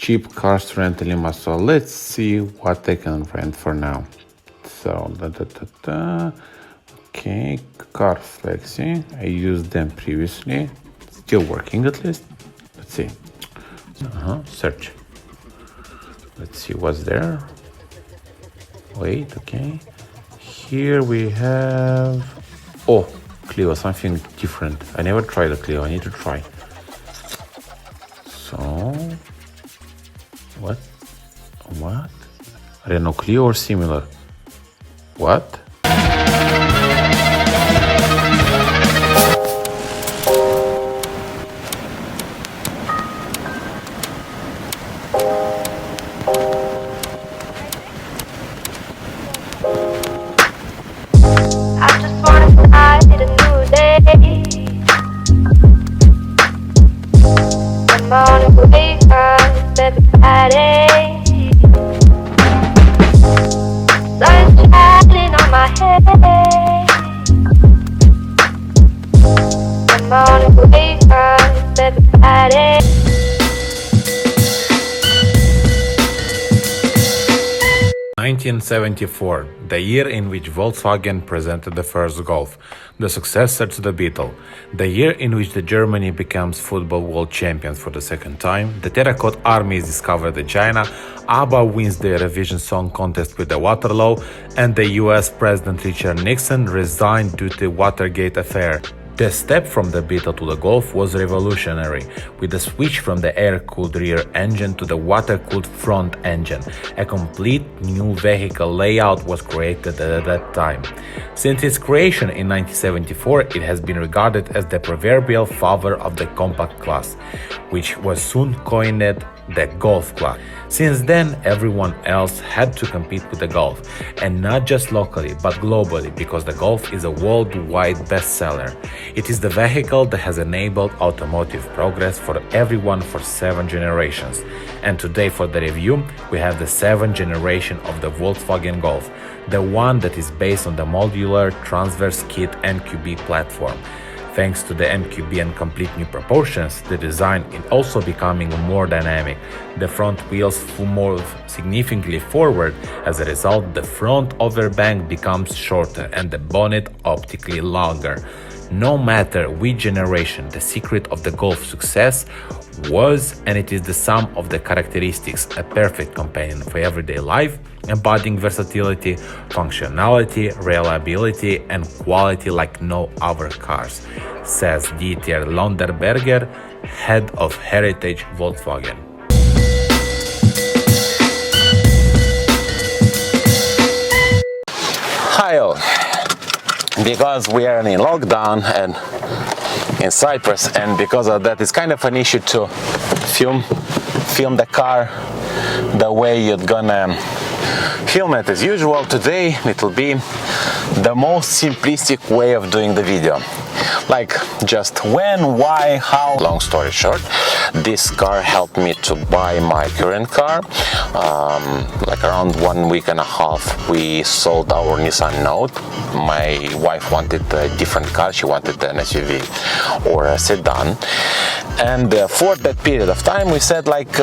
cheap cars to rent in Lima. So let's see what I can rent for now. So, okay, car flexi. I used them previously. Still working at least. Let's see. Search. Let's see what's there. Wait, okay. Here we have... Oh, Clio, something different. I never tried a Clio. I need to try. So... What? Renault Clio or similar? What? Sunshine on my head. I'm on a wake up, everybody. 1974, the year in which Volkswagen presented the first Golf, the successor to the Beetle, the year in which the Germany becomes football world champions for the second time, the Terracotta Army is discovered in China, ABBA wins the Eurovision Song Contest with the Waterloo, and the US President Richard Nixon resigned due to the Watergate affair. The step from the Beetle to the Golf was revolutionary, with the switch from the air-cooled rear engine to the water-cooled front engine. A complete new vehicle layout was created at that time. Since its creation in 1974, it has been regarded as the proverbial father of the compact class, which was soon coined the Golf class. Since then, everyone else had to compete with the Golf, and not just locally, but globally, because the Golf is a worldwide bestseller. It is the vehicle that has enabled automotive progress for everyone for 7 generations. And today for the review, we have the 7th generation of the Volkswagen Golf, the one that is based on the modular transverse kit MQB platform. Thanks to the MQB and complete new proportions, the design is also becoming more dynamic. The front wheels move significantly forward. As a result, the front overbank becomes shorter and the bonnet optically longer. No matter which generation, the secret of the Golf's success was, and it is the sum of the characteristics: a perfect companion for everyday life, embodying versatility, functionality, reliability, and quality like no other cars, says Dieter Londerberger, head of Heritage Volkswagen. Hi all. Because we are in lockdown and in Cyprus, and because of that it's kind of an issue to film the car the way you're gonna film it as usual. Today it will be the most simplistic way of doing the video, like just when, why, how. Long story short, this car helped me to buy my current car. Like around 1 week and a half we sold our Nissan Note. My wife wanted a different car. She wanted an SUV or a sedan, and for that period of time we said like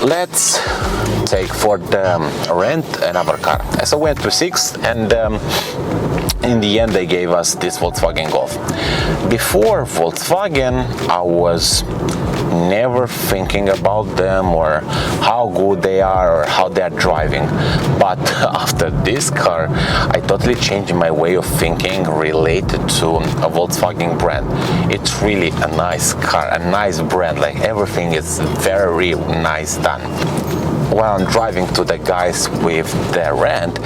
let's take for the rent another car. So we went to 6, and in the end they gave us this Volkswagen Golf. Before Volkswagen I was never thinking about them or how good they are or how they are driving, but after this car I totally changed my way of thinking related to a Volkswagen brand. It's really a nice car, a nice brand, like everything is very nice done. While I'm driving to the guys with the rent,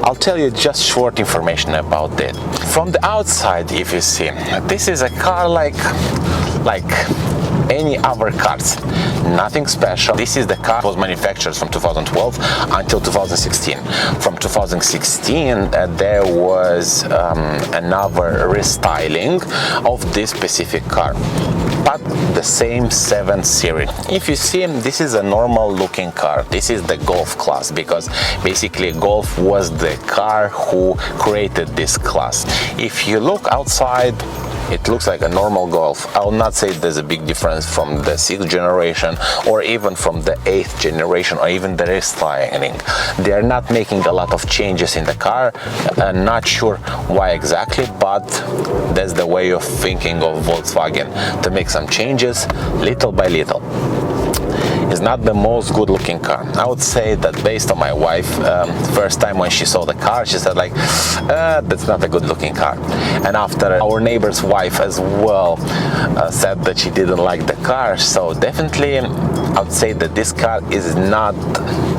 I'll tell you just short information about it. From the outside, if you see, this is a car like any other cars, nothing special. This is the car that was manufactured from 2012 until 2016. From 2016 there was another restyling of this specific car, but the same 7 series. If you see, this is a normal looking car. This is the Golf class, because basically Golf was the car who created this class. If you look outside, it looks like a normal Golf. I will not say there's a big difference from the 6th generation or even from the 8th generation or even the restyling. They are not making a lot of changes in the car. I'm not sure why exactly, but that's the way of thinking of Volkswagen, to make some changes little by little. It's not the most good looking car. I would say that based on my wife, first time when she saw the car, she said like, that's not a good looking car. And after our neighbor's wife as well said that she didn't like the car. So definitely I would say that this car is not,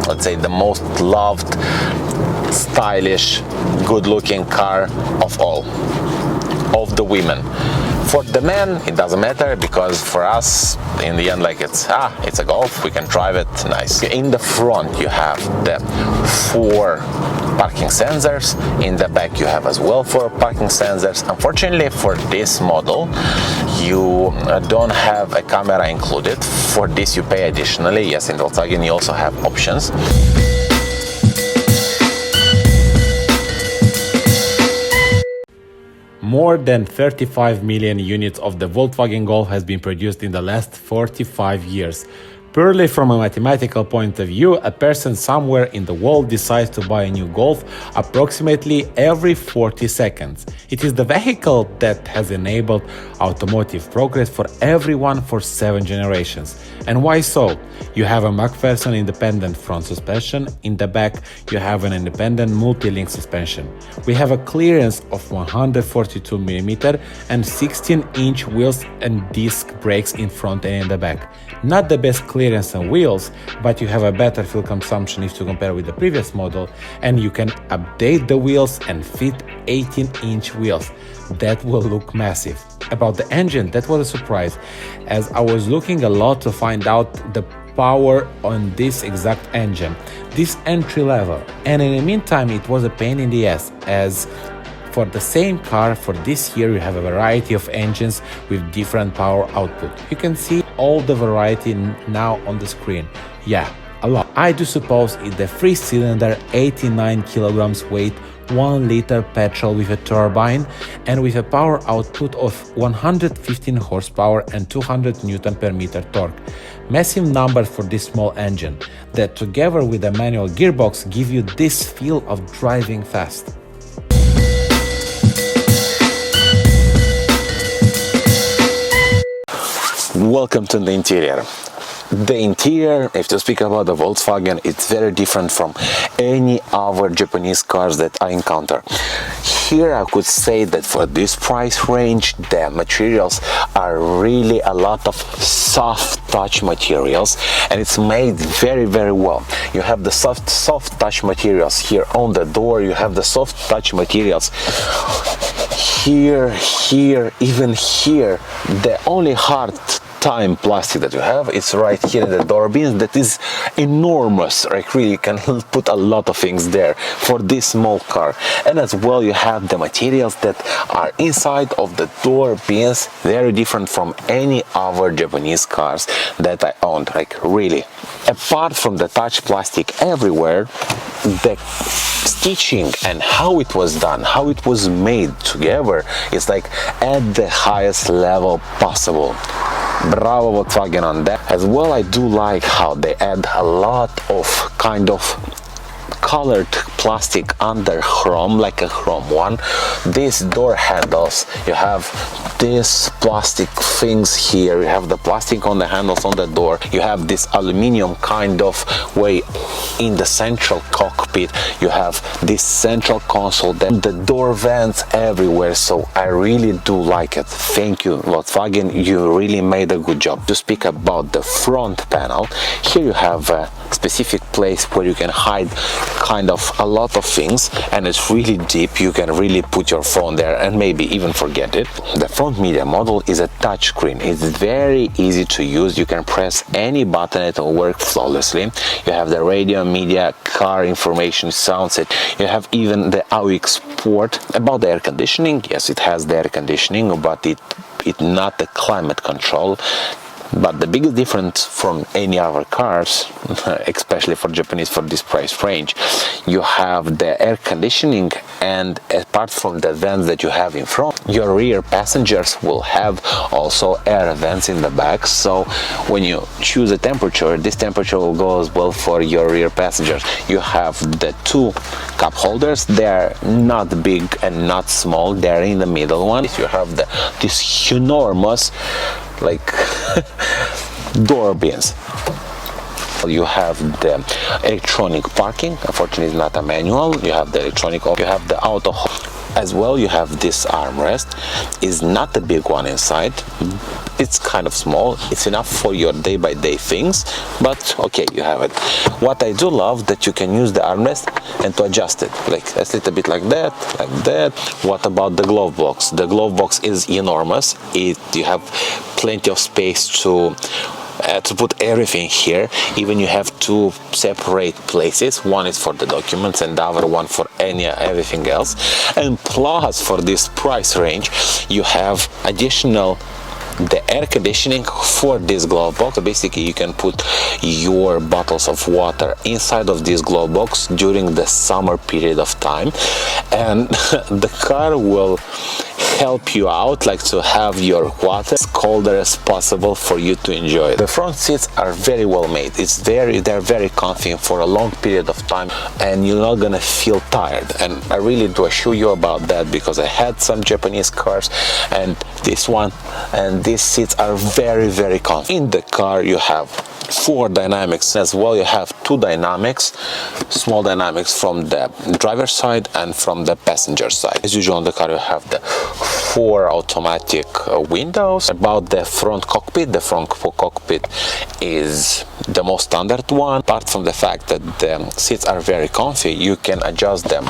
let's say, the most loved, stylish, good looking car of all, of the women. For the men, it doesn't matter, because for us, in the end, like it's a Golf, we can drive it nice. In the front, you have the 4 parking sensors. In the back, you have as well 4 parking sensors. Unfortunately, for this model, you don't have a camera included. For this, you pay additionally. Yes, in Volkswagen, you also have options. More than 35 million units of the Volkswagen Golf has been produced in the last 45 years. Purely from a mathematical point of view, a person somewhere in the world decides to buy a new Golf approximately every 40 seconds. It is the vehicle that has enabled automotive progress for everyone for 7 generations. And why so? You have a McPherson independent front suspension. In the back, you have an independent multi-link suspension. We have a clearance of 142mm and 16-inch wheels and disc brakes in front and in the back. Not the best clearance on wheels, but you have a better fuel consumption if you compare with the previous model, and you can update the wheels and fit 18-inch wheels. That will look massive. About the engine, that was a surprise, as I was looking a lot to find out the power on this exact engine, this entry level, and in the meantime it was a pain in the ass, as for the same car for this year you have a variety of engines with different power output. You can see all the variety now on the screen. Yeah, a lot. I do suppose it's the 3-cylinder 89 kilograms weight 1-liter petrol with a turbine and with a power output of 115 horsepower and 200 Newton per meter torque. Massive numbers for this small engine that together with a manual gearbox give you this feel of driving fast. Welcome to the interior. The interior, if to speak about the Volkswagen, it's very different from any other Japanese cars that I encounter. Here I could say that for this price range, the materials are really a lot of soft touch materials, and it's made very, very well. You have the soft touch materials here on the door, you have the soft touch materials here, even here. The only hard time plastic that you have is right here in the door bins. That is enormous, like really you can put a lot of things there for this small car. And as well you have the materials that are inside of the door bins, very different from any other Japanese cars that I owned, like really. Apart from the touch plastic everywhere, the stitching and how it was done, how it was made together is like at the highest level possible. Bravo Volkswagen on that. As well, I do like how they add a lot of kind of colored plastic under chrome, like a chrome one. These door handles, you have these plastic things here, you have the plastic on the handles on the door, you have this aluminum kind of way in the central cockpit, you have this central console, then the door vents everywhere. So I really do like it. Thank you Volkswagen, you really made a good job. To speak about the front panel, here you have a specific place where you can hide kind of a lot of things, and it's really deep. You can really put your phone there and maybe even forget it. The front media module is a touch screen. It's very easy to use. You can press any button, it will work flawlessly. You have the radio, media, car information, sound set. You have even the AUX port. About the air conditioning, yes, it has the air conditioning, but it's not the climate control. But the biggest difference from any other cars, especially for Japanese for this price range, you have the air conditioning, and apart from the vents that you have in front, your rear passengers will have also air vents in the back. So when you choose a temperature, this temperature will go as well for your rear passengers. You have the two cup holders. They're not big and not small, they're in the middle one. You have this enormous like door bins. You have the electronic parking. Unfortunately, it's not a manual. You have the electronic. You have the auto as well. You have this armrest. It's not a big one inside. It's kind of small. It's enough for your day-by-day things, but okay, you have it. What I do love that you can use the armrest and to adjust it, like a little bit like that, like that. What about the glove box? The glove box is enormous. You have plenty of space to put everything here. Even you have two separate places. One is for the documents and the other one for everything else. And plus, for this price range, you have additional the air conditioning for this glove box. So basically you can put your bottles of water inside of this glove box during the summer period of time, and the car will help you out, like to have your water as colder as possible for you to enjoy. The front seats are very well made. They're very comfy for a long period of time, and you're not gonna feel tired. And I really do assure you about that, because I had some Japanese cars and this one, and these seats are very comfy. In the car you have 4 dynamics as well. You have 2 dynamics, small dynamics from the driver's side and from the passenger side. As usual in the car you have the 4 automatic windows. About the front cockpit, the front cockpit is the most standard one. Apart from the fact that the seats are very comfy, you can adjust them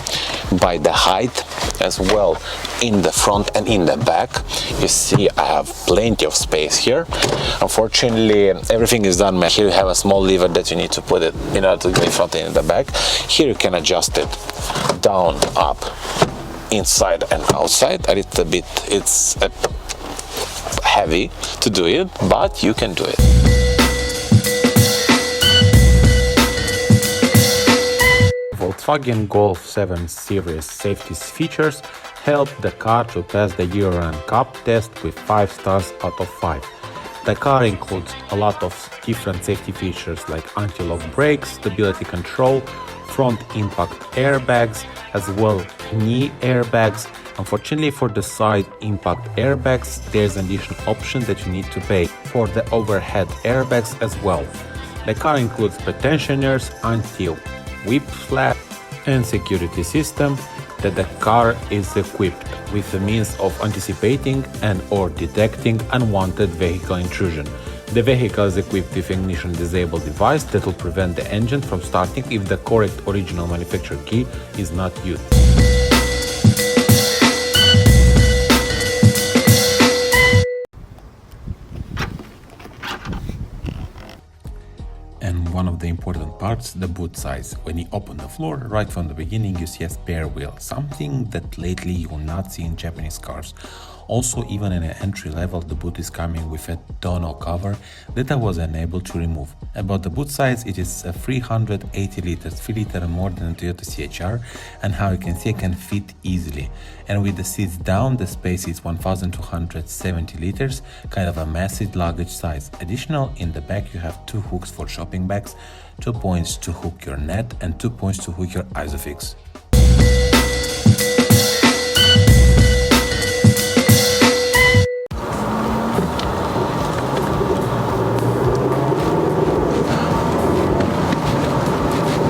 by the height as well in the front and in the back. You see I have plenty of space here. Unfortunately, everything is done. Here you have a small lever that you need to put it in order to go in front and in the back. Here you can adjust it down, up, inside and outside a little bit. It's heavy to do it, but you can do it. Volkswagen Golf 7 series safety features helped the car to pass the year-round cup test with 5 stars out of 5. The car includes a lot of different safety features like anti-lock brakes, stability control, front impact airbags, as well knee airbags. Unfortunately, for the side impact airbags, there's an additional option that you need to pay for the overhead airbags as well. The car includes pretensioners, anti-whip flap, and security system that the car is equipped with the means of anticipating and or detecting unwanted vehicle intrusion. The vehicle is equipped with ignition disable device that will prevent the engine from starting if the correct original manufacturer key is not used. And one of the important parts, the boot size. When you open the floor, right from the beginning you see a spare wheel, something that lately you will not see in Japanese cars. Also, even in an entry level, the boot is coming with a tonneau cover that I was unable to remove. About the boot size, it is a 380 liters, 3 liters more than a Toyota CHR, and how you can see, it can fit easily. And with the seats down, the space is 1270 liters, kind of a massive luggage size. Additional, in the back you have 2 hooks for shopping bags, 2 points to hook your net and 2 points to hook your ISOFIX.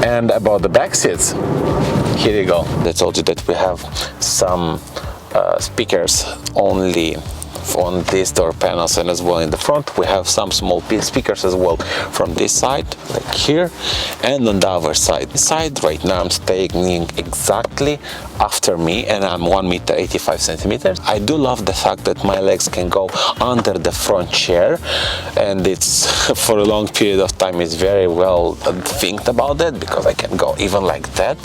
And about the back seats, here you go. I told you that we have some speakers only on these door panels, and as well in the front we have some small speakers as well from this side, like here, and on the other side. Right now I'm staying exactly after me, and I'm 1 meter 85 centimeters. I do love the fact that my legs can go under the front chair, and it's for a long period of time it's very well think about that, because I can go even like that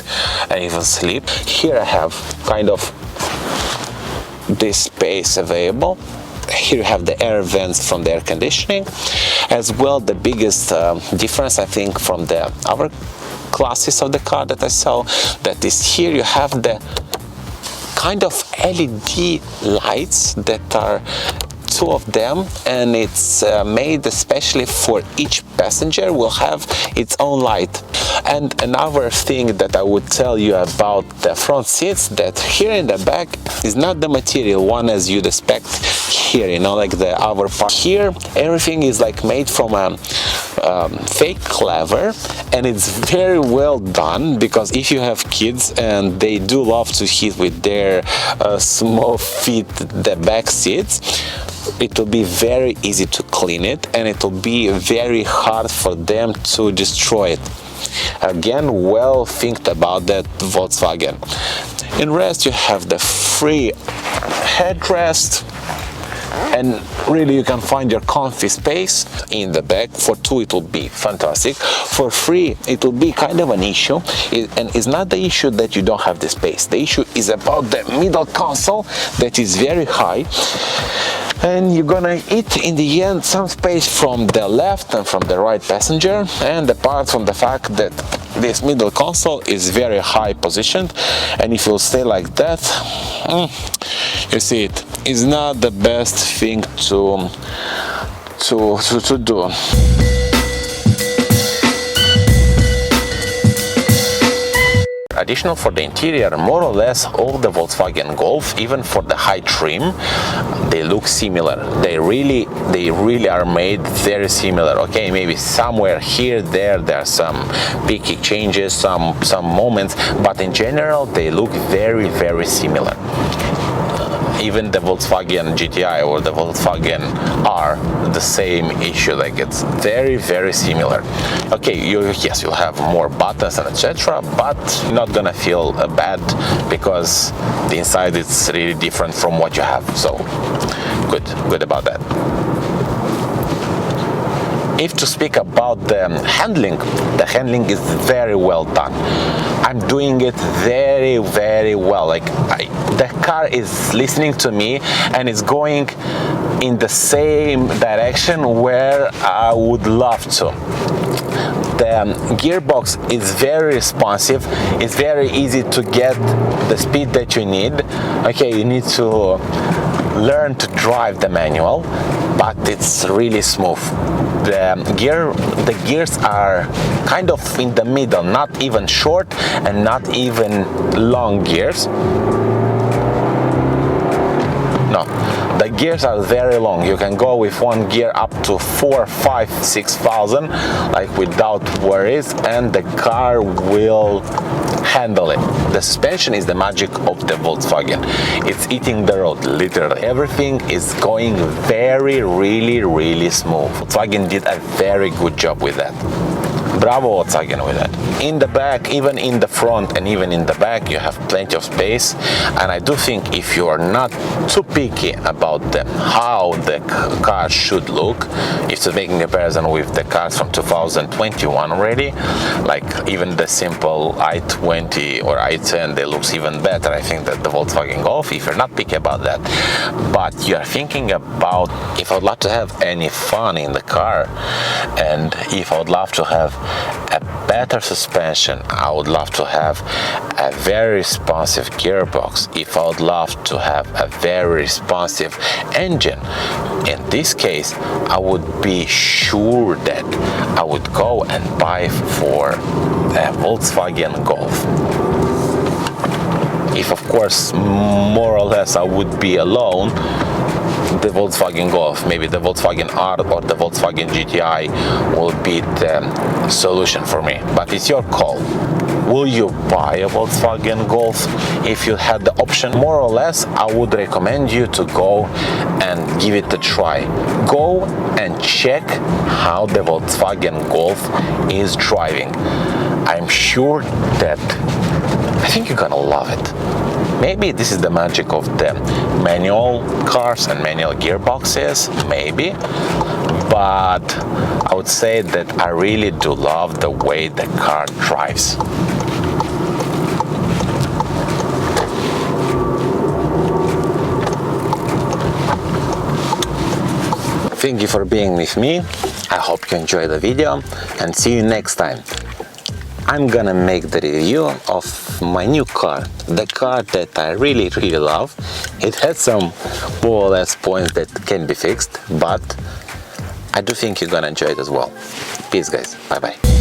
and even sleep. Here I have kind of this space available, here you have the air vents from the air conditioning. As well, the biggest difference, I think, from the other classes of the car that I saw, that is here you have the kind of LED lights that are two of them, and it's made especially for each passenger will have its own light. And another thing that I would tell you about the front seats, that here in the back is not the material one as you'd expect here, you know, like the other part. Here everything is like made from a fake leather, and it's very well done, because if you have kids and they do love to hit with their small feet the back seats, it will be very easy to clean it, and it will be very hard for them to destroy it. Again, well think about that Volkswagen. In rest you have the free headrest, and really you can find your comfy space in the back. For two it will be fantastic. For three it will be kind of an issue, and it's not the issue that you don't have the space. The issue is about the middle console that is very high, and you're gonna eat in the end some space from the left and from the right passenger. And apart from the fact that this middle console is very high positioned, and if you'll stay like that, you see it is not the best thing to do. Additional for the interior, more or less all the Volkswagen Golf, even for the high trim, they look similar. They really are made very similar. Okay, maybe somewhere here there are some picky changes, some moments, but in general they look very similar. Even the Volkswagen GTI or the Volkswagen R, the same issue, like it's very similar. Okay, yes, you'll have more buttons and etc., but you're not gonna feel bad, because the inside is really different from what you have. So good about that. If to speak about the handling is very well done. I'm doing it very well. Like the car is listening to me, and it's going in the same direction where I would love to. The gearbox is very responsive. It's very easy to get the speed that you need. Okay, you need to learn to drive the manual, but it's really smooth. The gears are kind of in the middle, not even short and not even long gears. No, the gears are very long. You can go with one gear up to 4, 5, 6,000 like without worries, and the car will handle it. The suspension is the magic of the Volkswagen. It's eating the road, literally. Everything is going really smooth. Volkswagen did a very good job with that. Bravo Volkswagen with that. In the back, even in the front and even in the back, you have plenty of space, and I do think if you are not too picky about how the car should look, if you're making a comparison with the cars from 2021 already, like even the simple i20 or i10, they looks even better, I think, that the Volkswagen Golf, if you're not picky about that. But you are thinking about, if I would love to have any fun in the car, and if I would love to have a better suspension, I would love to have a very responsive gearbox, if I would love to have a very responsive engine, in this case I would be sure that I would go and buy for a Volkswagen Golf. If of course more or less I would be alone, the Volkswagen Golf, maybe the Volkswagen R or the Volkswagen GTI will be the solution for me. But it's your call. Will you buy a Volkswagen Golf if you had the option? More or less, I would recommend you to go and give it a try. Go and check how the Volkswagen Golf is driving. I'm sure that I think you're gonna love it. Maybe this is the magic of the manual cars and manual gearboxes, maybe, but I would say that I really do love the way the car drives. Thank you for being with me. I hope you enjoyed the video and see you next time. I'm gonna make the review of my new car, the car that I really love. It has some more or less points that can be fixed, but I do think you're gonna enjoy it as well. Peace guys, bye bye.